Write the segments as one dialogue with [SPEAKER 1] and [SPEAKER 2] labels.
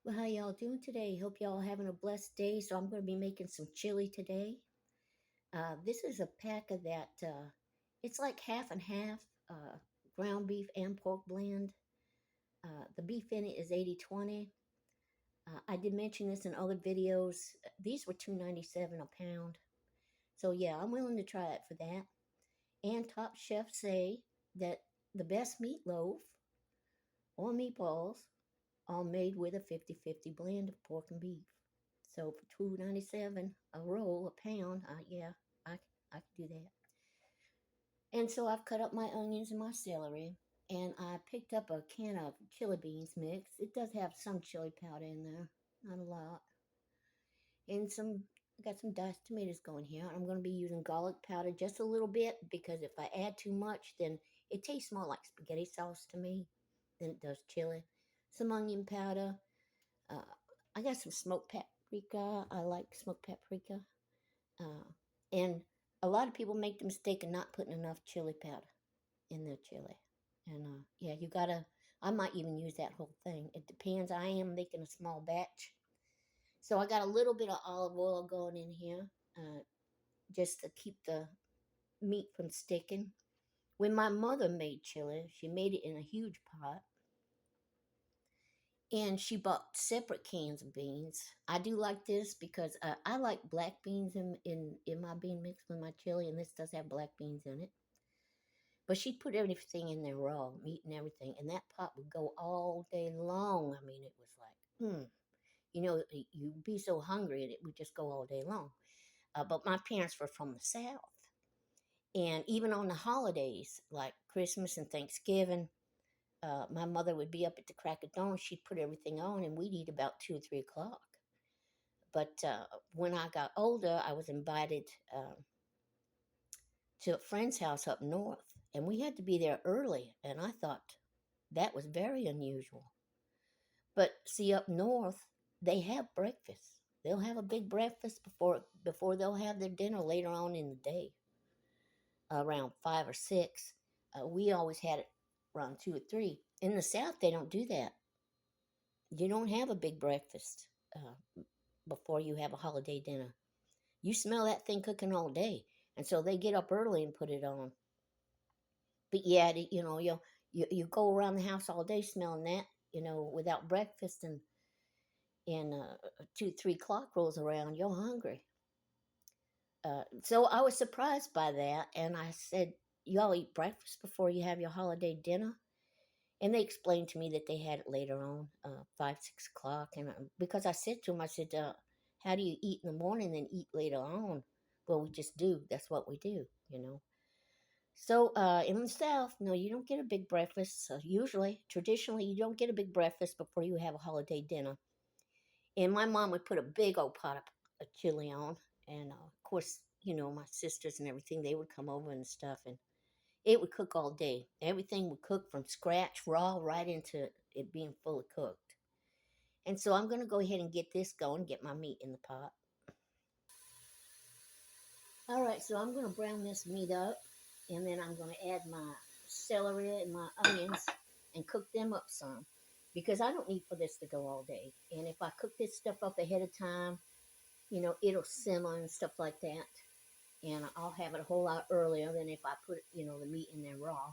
[SPEAKER 1] Well, how y'all doing today? Hope y'all having a blessed day. So I'm going to be making some chili today. This is a pack of that. It's like half and half ground beef and pork blend. The beef in it is 80/20. I did mention this in other videos. These were $2.97 a pound. So yeah, I'm willing to try it for that. And top chefs say that the best meatloaf or meatballs are made with a 50/50 blend of pork and beef. So for $2.97 a roll, a pound, yeah, I I can do that. And so I've cut up my onions and my celery, and I picked up a can of chili beans mix. It does have some chili powder in there, not a lot, and some. I got some diced tomatoes going here. I'm going to be using garlic powder just a little bit because if I add too much, then it tastes more like spaghetti sauce to me than it does chili. Some onion powder. Uh, I got some smoked paprika. I like smoked paprika. Uh, and a lot of people make the mistake of not putting enough chili powder in their chili. And yeah, you gotta, I might even use that whole thing. It depends. I am making a small batch. So I got a little bit of olive oil going in here just to keep the meat from sticking. When my mother made chili, she made it in a huge pot and she bought separate cans of beans. I do like this because I like black beans in my bean mix with my chili, and this does have black beans in it. But she'd put everything in there raw, meat and everything, and that pot would go all day long. I mean, it was like, you'd be so hungry and it would just go all day long. But my parents were from the South. And even on the holidays, like Christmas and Thanksgiving, my mother would be up at the crack of dawn. She'd put everything on, and we'd eat about 2 or 3 o'clock. But when I got older, I was invited to a friend's house up north, and we had to be there early. And I thought that was very unusual. But see, up north, they have breakfast. They'll have a big breakfast before they'll have their dinner later on in the day, around 5 or 6. We always had it around 2 or 3. In the South, they don't do that. You don't have a big breakfast before you have a holiday dinner. You smell that thing cooking all day, and so they get up early and put it on. But yeah, you go around the house all day smelling that, without breakfast, and 2, 3 o'clock rolls around, you're hungry. So I was surprised by that, and I said, "Y'all eat breakfast before you have your holiday dinner?" And they explained to me that they had it later on, 5, 6 o'clock. And because I said to them, I said, "How do you eat in the morning and eat later on?" Well, we just do. That's what we do. So in the South, no, you don't get a big breakfast. Usually, traditionally, you don't get a big breakfast before you have a holiday dinner. And my mom would put a big old pot of chili on. And of course, my sisters and everything, they would come over and stuff. And it would cook all day. Everything would cook from scratch, raw, right into it being fully cooked. And so I'm going to go ahead and get this going, get my meat in the pot. All right, so I'm going to brown this meat up. And then I'm going to add my celery and my onions and cook them up some. Because I don't need for this to go all day. And if I cook this stuff up ahead of time, it'll simmer and stuff like that. And I'll have it a whole lot earlier than if I put, the meat in there raw.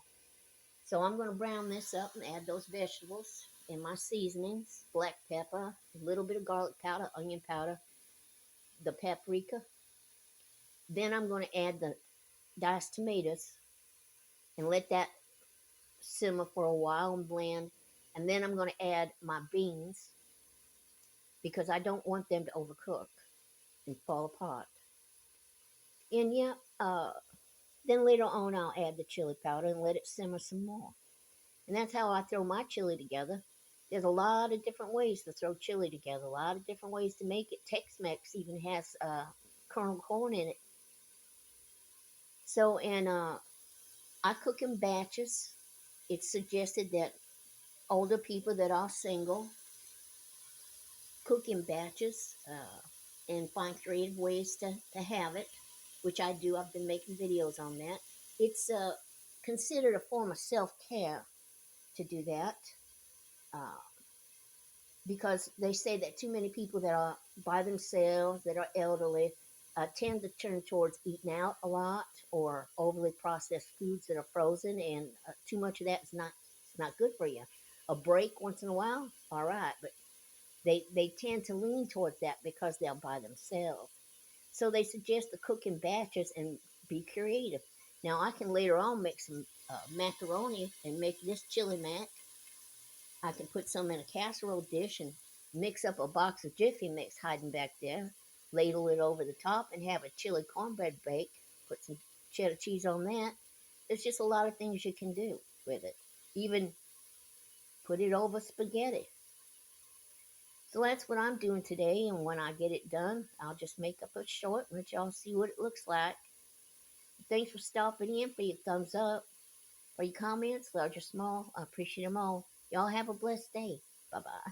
[SPEAKER 1] So I'm going to brown this up and add those vegetables and my seasonings, black pepper, a little bit of garlic powder, onion powder, the paprika. Then I'm going to add the diced tomatoes and let that simmer for a while and blend. And then I'm going to add my beans because I don't want them to overcook and fall apart. And yeah, then later on I'll add the chili powder and let it simmer some more. And that's how I throw my chili together. There's a lot of different ways to throw chili together, a lot of different ways to make it. Tex-Mex even has kernel corn in it. So, and I cook in batches. It's suggested that older people that are single cook in batches and find creative ways to have it, which I do. I've been making videos on that. It's considered a form of self-care to do that. Uh, because they say that too many people that are by themselves, that are elderly, tend to turn towards eating out a lot or overly processed foods that are frozen, and too much of that is not, it's not good for you. A break once in a while, all right, but they tend to lean towards that because they're by themselves. So they suggest to cook in batches and be creative. Now I can later on make some macaroni and make this chili mac. I can put some in a casserole dish and mix up a box of Jiffy Mix hiding back there, ladle it over the top, and have a chili cornbread bake. Put some cheddar cheese on that. There's just a lot of things you can do with it. Even put it over spaghetti. So that's what I'm doing today, and when I get it done, I'll just make up a short and let y'all see what it looks like. Thanks for stopping in, for your thumbs up, for your comments, large or small. I appreciate them all. Y'all have a blessed day. Bye bye.